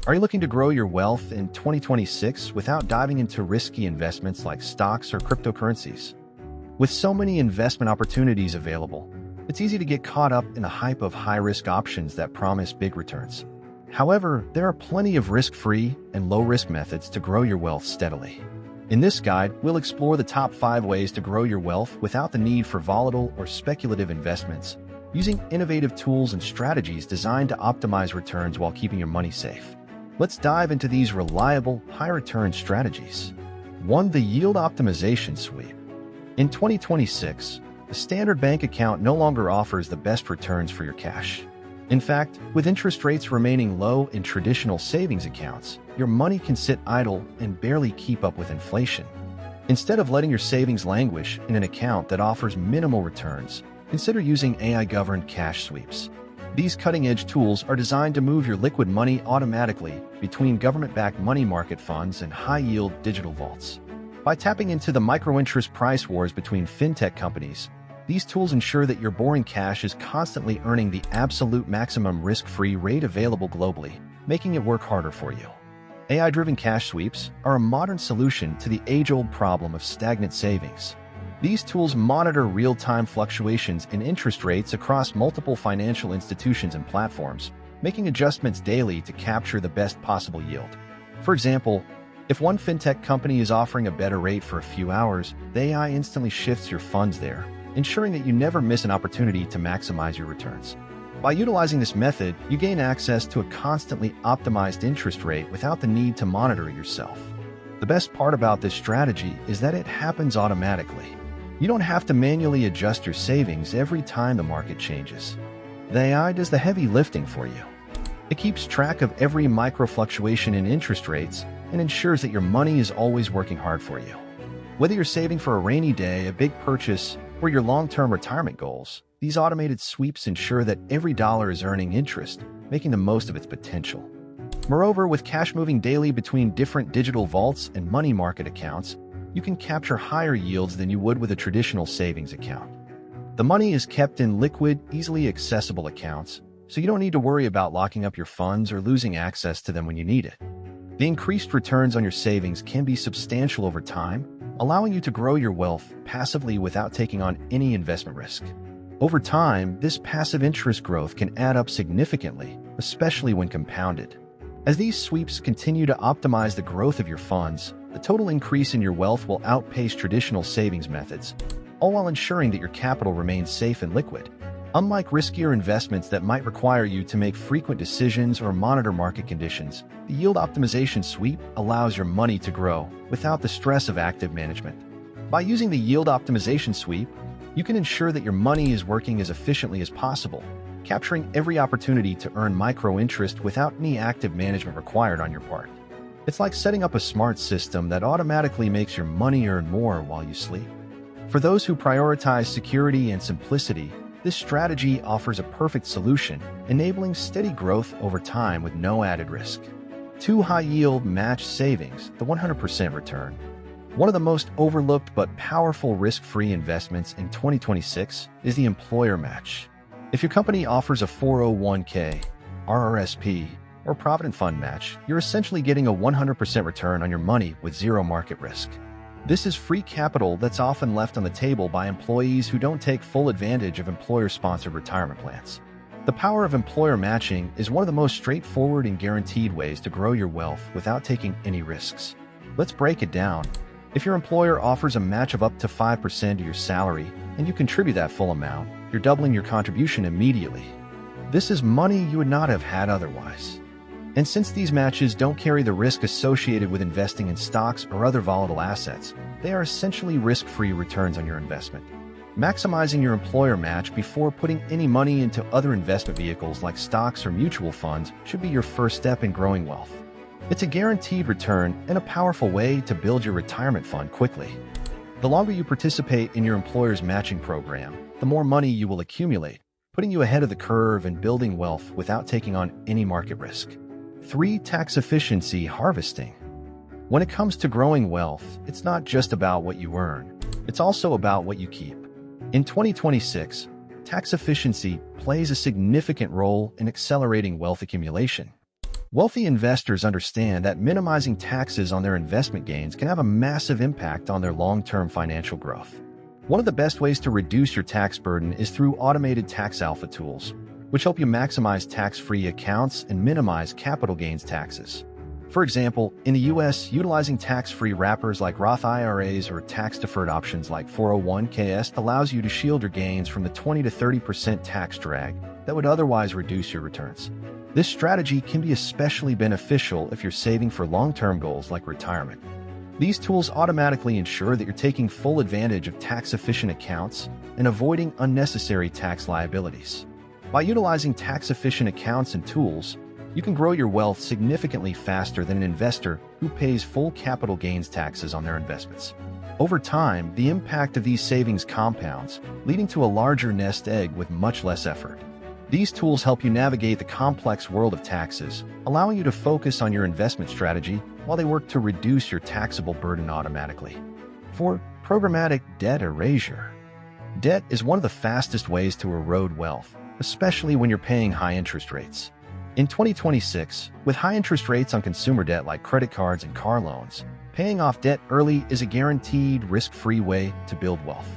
Are you looking to grow your wealth in 2026 without diving into risky investments like stocks or cryptocurrencies? With so many investment opportunities available, it's easy to get caught up in the hype of high-risk options that promise big returns. However, there are plenty of risk-free and low-risk methods to grow your wealth steadily. In this guide, we'll explore the top 5 ways to grow your wealth without the need for volatile or speculative investments, using innovative tools and strategies designed to optimize returns while keeping your money safe. Let's dive into these reliable, high-return strategies. 1. The Yield Optimization Sweep. In 2026, the standard bank account no longer offers the best returns for your cash. In fact, with interest rates remaining low in traditional savings accounts, your money can sit idle and barely keep up with inflation. Instead of letting your savings languish in an account that offers minimal returns, consider using AI-governed cash sweeps. These cutting-edge tools are designed to move your liquid money automatically between government-backed money market funds and high-yield digital vaults. By tapping into the micro-interest price wars between fintech companies, these tools ensure that your boring cash is constantly earning the absolute maximum risk-free rate available globally, making it work harder for you. AI-driven cash sweeps are a modern solution to the age-old problem of stagnant savings. These tools monitor real-time fluctuations in interest rates across multiple financial institutions and platforms, making adjustments daily to capture the best possible yield. For example, if one fintech company is offering a better rate for a few hours, the AI instantly shifts your funds there, ensuring that you never miss an opportunity to maximize your returns. By utilizing this method, you gain access to a constantly optimized interest rate without the need to monitor it yourself. The best part about this strategy is that it happens automatically. You don't have to manually adjust your savings every time the market changes. The AI does the heavy lifting for you. It keeps track of every micro fluctuation in interest rates and ensures that your money is always working hard for you. Whether you're saving for a rainy day, a big purchase, or your long-term retirement goals, these automated sweeps ensure that every dollar is earning interest, making the most of its potential. Moreover, with cash moving daily between different digital vaults and money market accounts, you can capture higher yields than you would with a traditional savings account. The money is kept in liquid, easily accessible accounts, so you don't need to worry about locking up your funds or losing access to them when you need it. The increased returns on your savings can be substantial over time, allowing you to grow your wealth passively without taking on any investment risk. Over time, this passive interest growth can add up significantly, especially when compounded. As these sweeps continue to optimize the growth of your funds, the total increase in your wealth will outpace traditional savings methods, all while ensuring that your capital remains safe and liquid. Unlike riskier investments that might require you to make frequent decisions or monitor market conditions, the Yield Optimization Sweep allows your money to grow without the stress of active management. By using the Yield Optimization Sweep, you can ensure that your money is working as efficiently as possible, capturing every opportunity to earn micro-interest without any active management required on your part. It's like setting up a smart system that automatically makes your money earn more while you sleep. For those who prioritize security and simplicity, this strategy offers a perfect solution, enabling steady growth over time with no added risk. 2. High-yield match savings, the 100% return. One of the most overlooked but powerful risk-free investments in 2026 is the employer match. If your company offers a 401k, RRSP, or Provident Fund match, you're essentially getting a 100% return on your money with zero market risk. This is free capital that's often left on the table by employees who don't take full advantage of employer-sponsored retirement plans. The power of employer matching is one of the most straightforward and guaranteed ways to grow your wealth without taking any risks. Let's break it down. If your employer offers a match of up to 5% of your salary and you contribute that full amount, you're doubling your contribution immediately. This is money you would not have had otherwise. And since these matches don't carry the risk associated with investing in stocks or other volatile assets, they are essentially risk-free returns on your investment. Maximizing your employer match before putting any money into other investment vehicles like stocks or mutual funds should be your first step in growing wealth. It's a guaranteed return and a powerful way to build your retirement fund quickly. The longer you participate in your employer's matching program, the more money you will accumulate, putting you ahead of the curve and building wealth without taking on any market risk. 3. Tax efficiency harvesting. When it comes to growing wealth, it's not just about what you earn, it's also about what you keep. In 2026, tax efficiency plays a significant role in accelerating wealth accumulation. Wealthy investors understand that minimizing taxes on their investment gains can have a massive impact on their long-term financial growth. One of the best ways to reduce your tax burden is through automated tax alpha tools, which help you maximize tax-free accounts and minimize capital gains taxes. For example, in the US, utilizing tax-free wrappers like Roth IRAs or tax-deferred options like 401ks allows you to shield your gains from the 20 to 30% tax drag that would otherwise reduce your returns. This strategy can be especially beneficial if you're saving for long-term goals like retirement. These tools automatically ensure that you're taking full advantage of tax-efficient accounts and avoiding unnecessary tax liabilities. By utilizing tax-efficient accounts and tools, you can grow your wealth significantly faster than an investor who pays full capital gains taxes on their investments. Over time, the impact of these savings compounds, leading to a larger nest egg with much less effort. These tools help you navigate the complex world of taxes, allowing you to focus on your investment strategy while they work to reduce your taxable burden automatically. 4. Programmatic debt erasure. Debt is one of the fastest ways to erode wealth, especially when you're paying high interest rates. In 2026, with high interest rates on consumer debt like credit cards and car loans, paying off debt early is a guaranteed, risk-free way to build wealth.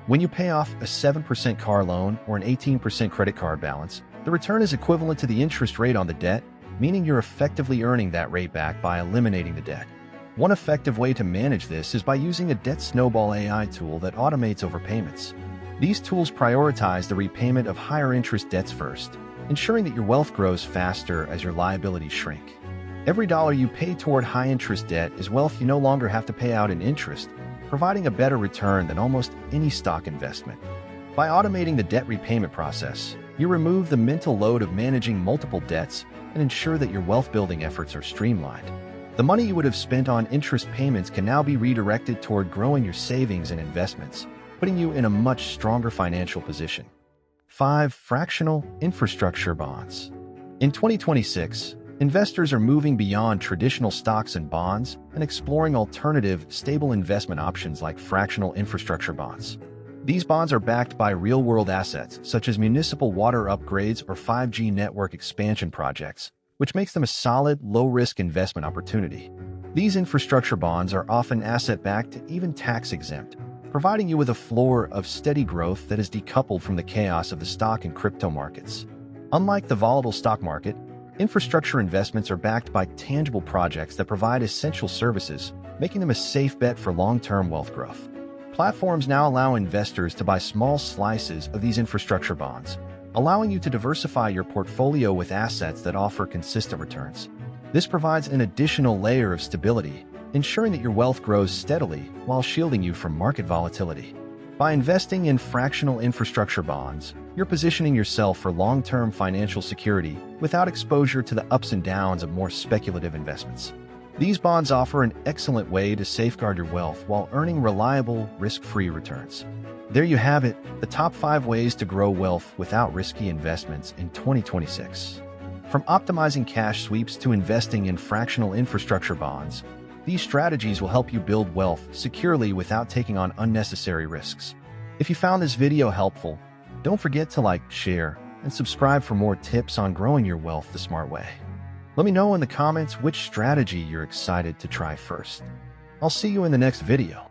When you pay off a 7% car loan or an 18% credit card balance, the return is equivalent to the interest rate on the debt, meaning you're effectively earning that rate back by eliminating the debt. One effective way to manage this is by using a debt snowball AI tool that automates overpayments. These tools prioritize the repayment of higher interest debts first, ensuring that your wealth grows faster as your liabilities shrink. Every dollar you pay toward high-interest debt is wealth you no longer have to pay out in interest, providing a better return than almost any stock investment. By automating the debt repayment process, you remove the mental load of managing multiple debts and ensure that your wealth-building efforts are streamlined. The money you would have spent on interest payments can now be redirected toward growing your savings and investments, putting you in a much stronger financial position. 5. Fractional infrastructure bonds. In 2026, investors are moving beyond traditional stocks and bonds and exploring alternative, stable investment options like fractional infrastructure bonds. These bonds are backed by real-world assets such as municipal water upgrades or 5G network expansion projects, which makes them a solid, low-risk investment opportunity. These infrastructure bonds are often asset-backed and even tax-exempt, providing you with a floor of steady growth that is decoupled from the chaos of the stock and crypto markets. Unlike the volatile stock market, infrastructure investments are backed by tangible projects that provide essential services, making them a safe bet for long-term wealth growth. Platforms now allow investors to buy small slices of these infrastructure bonds, allowing you to diversify your portfolio with assets that offer consistent returns. This provides an additional layer of stability, ensuring that your wealth grows steadily while shielding you from market volatility. By investing in fractional infrastructure bonds, you're positioning yourself for long-term financial security without exposure to the ups and downs of more speculative investments. These bonds offer an excellent way to safeguard your wealth while earning reliable, risk-free returns. There you have it, the top 5 ways to grow wealth without risky investments in 2026. From optimizing cash sweeps to investing in fractional infrastructure bonds, these strategies will help you build wealth securely without taking on unnecessary risks. If you found this video helpful, don't forget to like, share, and subscribe for more tips on growing your wealth the smart way. Let me know in the comments which strategy you're excited to try first. I'll see you in the next video.